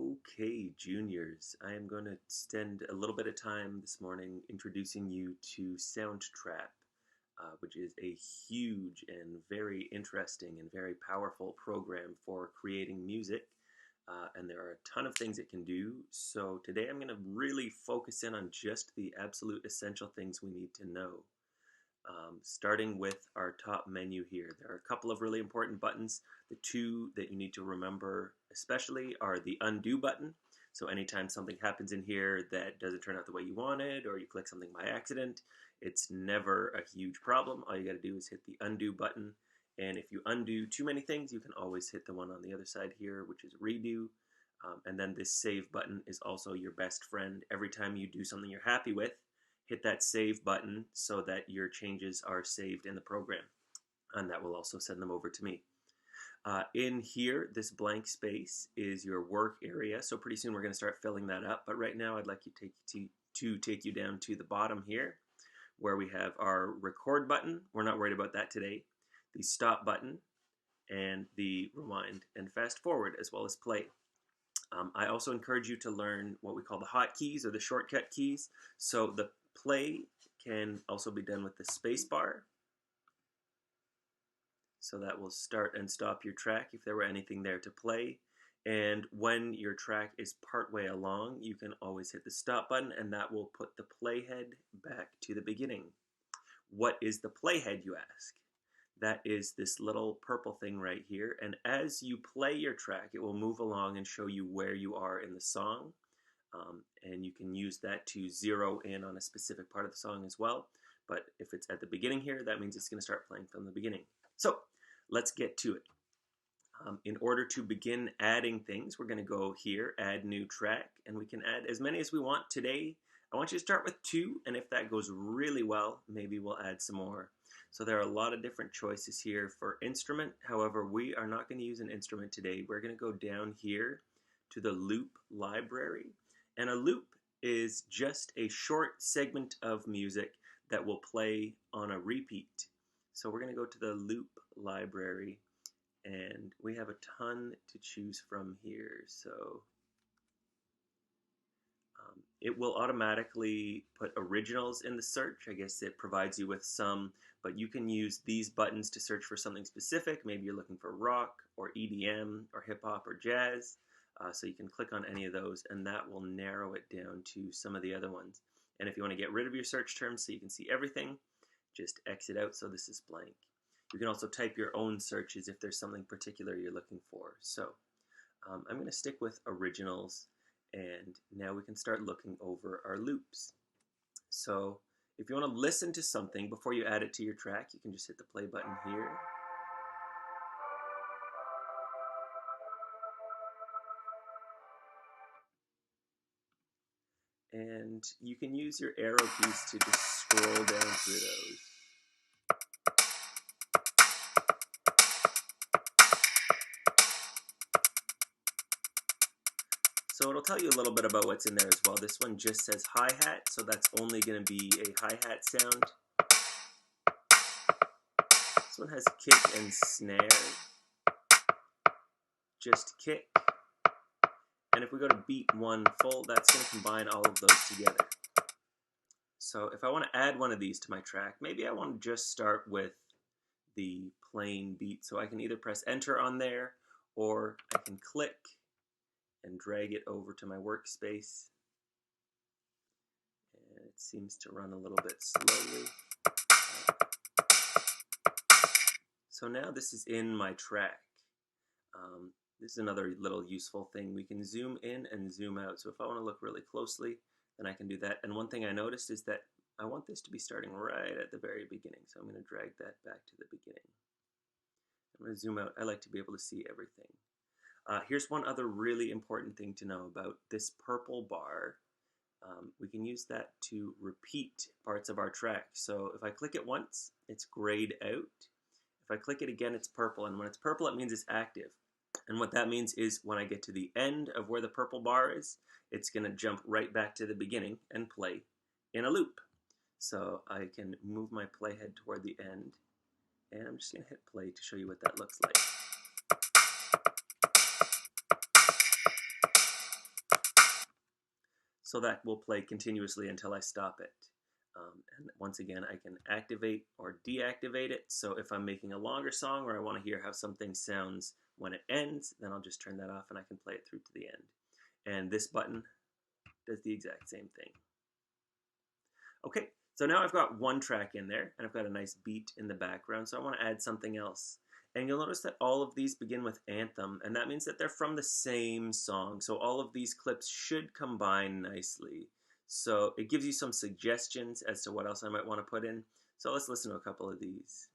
Okay, juniors, I am going to spend a little bit of time this morning introducing you to SoundTrap, which is a huge and very interesting and very powerful program for creating music. And there are a ton of things it can do. So today I'm going to really focus in on just the absolute essential things we need to know. Starting with our top menu here. There are a couple of really important buttons. The two that you need to remember especially are the undo button. So anytime something happens in here that doesn't turn out the way you wanted, or you click something by accident, it's never a huge problem. All you got to do is hit the undo button. And if you undo too many things, you can always hit the one on the other side here, which is redo. And then this save button is also your best friend. Every time you do something you're happy with, hit that save button so that your changes are saved in the program, and that will also send them over to me. In here, this blank space is your work area, so pretty soon we're going to start filling that up, but right now I'd like to take you down to the bottom here where we have our record button. We're not worried about that today. The stop button and the rewind and fast forward, as well as play. I also encourage you to learn what we call the hotkeys or the shortcut keys. So the play can also be done with the space bar. So that will start and stop your track if there were anything there to play. And when your track is partway along, you can always hit the stop button, and that will put the playhead back to the beginning. What is the playhead, you ask? That is this little purple thing right here, and as you play your track, it will move along and show you where you are in the song, and you can use that to zero in on a specific part of the song as well. But if it's at the beginning here, that means it's going to start playing from the beginning. So let's get to it. In order to begin adding things, we're going to go here, add new track, and we can add as many as we want. Today, I want you to start with 2, and if that goes really well, maybe we'll add some more. So there are a lot of different choices here for instrument. However, we are not going to use an instrument today. We're going to go down here to the loop library. And a loop is just a short segment of music that will play on a repeat. So we're going to go to the loop library, and we have a ton to choose from here. So it will automatically put originals in the search. I guess it provides you with some, but you can use these buttons to search for something specific. Maybe you're looking for rock or EDM or hip hop or jazz. So you can click on any of those, and that will narrow it down to some of the other ones. And if you want to get rid of your search terms so you can see everything, just exit out so this is blank. You can also type your own searches if there's something particular you're looking for. So I'm going to stick with originals, and now we can start looking over our loops. So if you want to listen to something before you add it to your track, you can just hit the play button here. And you can use your arrow keys to just scroll down through those. So it'll tell you a little bit about what's in there as well. This one just says hi-hat, so that's only going to be a hi-hat sound. This one has kick and snare. Just kick. And if we go to beat 1 full, that's going to combine all of those together. So if I want to add one of these to my track, maybe I want to just start with the plain beat. So I can either press enter on there, or I can click and drag it over to my workspace. And it seems to run a little bit slowly. So now this is in my track. This is another little useful thing. We can zoom in and zoom out. So if I want to look really closely, then I can do that. And one thing I noticed is that I want this to be starting right at the very beginning. So I'm going to drag that back to the beginning. I'm going to zoom out. I like to be able to see everything. Here's one other really important thing to know about this purple bar. We can use that to repeat parts of our track. So if I click it once, it's grayed out. If I click it again, it's purple. And when it's purple, it means it's active. And what that means is when I get to the end of where the purple bar is, it's going to jump right back to the beginning and play in a loop. So I can move my playhead toward the end, and I'm just going to hit play to show you what that looks like. so that will play continuously until I stop it. And once again, I can activate or deactivate it. So if I'm making a longer song or I want to hear how something sounds when it ends, then I'll just turn that off and I can play it through to the end. And this button does the exact same thing. Okay, so now I've got one track in there and I've got a nice beat in the background, so I want to add something else. And you'll notice that all of these begin with anthem, and that means that they're from the same song. So all of these clips should combine nicely. So it gives you some suggestions as to what else I might want to put in. So let's listen to a couple of these.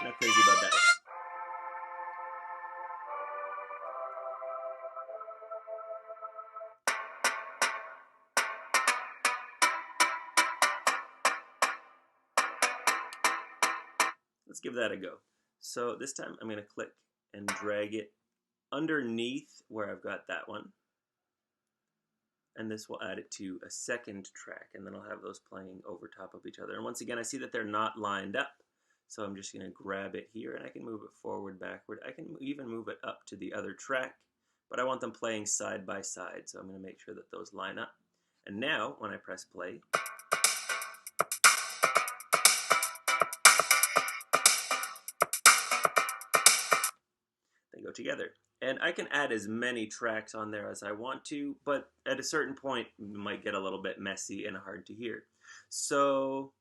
Not crazy about that one. Let's give that a go. So this time I'm going to click and drag it underneath where I've got that one. And this will add it to a second track, and then I'll have those playing over top of each other. And once again, I see that they're not lined up, so I'm just going to grab it here, and I can move it forward, backward. I can even move it up to the other track, but I want them playing side by side, so I'm going to make sure that those line up. And now, when I press play, they go together. And I can add as many tracks on there as I want to, but at a certain point, it might get a little bit messy and hard to hear. So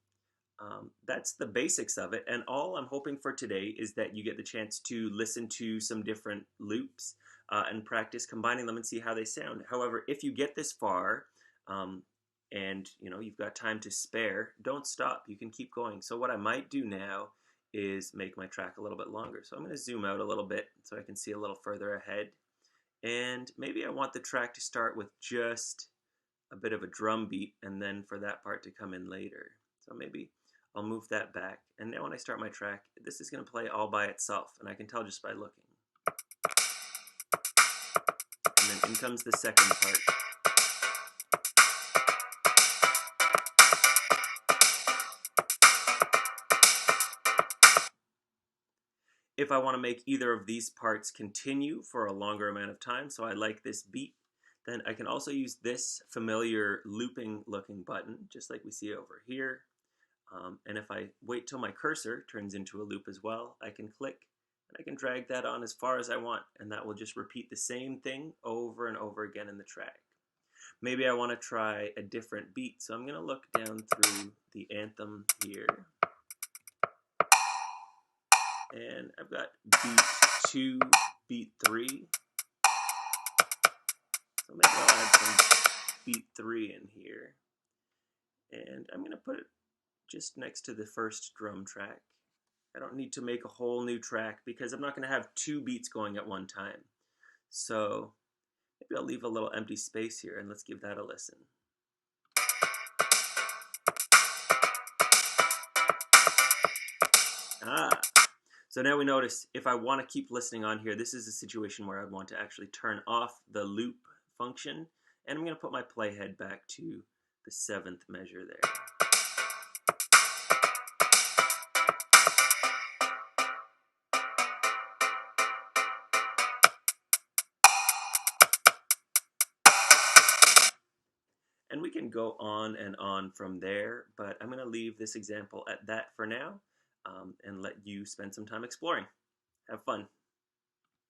that's the basics of it, and all I'm hoping for today is that you get the chance to listen to some different loops and practice combining them and see how they sound. However, if you get this far and you've got time to spare, don't stop. You can keep going. So what I might do now is make my track a little bit longer. So I'm going to zoom out a little bit so I can see a little further ahead. And maybe I want the track to start with just a bit of a drum beat and then for that part to come in later. So maybe I'll move that back. And now when I start my track, this is going to play all by itself, and I can tell just by looking. And then in comes the second part. If I want to make either of these parts continue for a longer amount of time, so I like this beat, then I can also use this familiar looping looking button, just like we see over here. And if I wait till my cursor turns into a loop as well, I can click and I can drag that on as far as I want, and that will just repeat the same thing over and over again in the track. Maybe I want to try a different beat, so I'm going to look down through the anthem here. And I've got beat 2, beat 3. So maybe I'll add some beat 3 in here. And I'm going to put it just next to the first drum track. I don't need to make a whole new track because I'm not going to have 2 beats going at one time. So maybe I'll leave a little empty space here and let's give that a listen. So now we notice if I want to keep listening on here, this is a situation where I'd want to actually turn off the loop function, and I'm going to put my playhead back to the 7th measure there. And we can go on and on from there, but I'm going to leave this example at that for now and let you spend some time exploring. Have fun.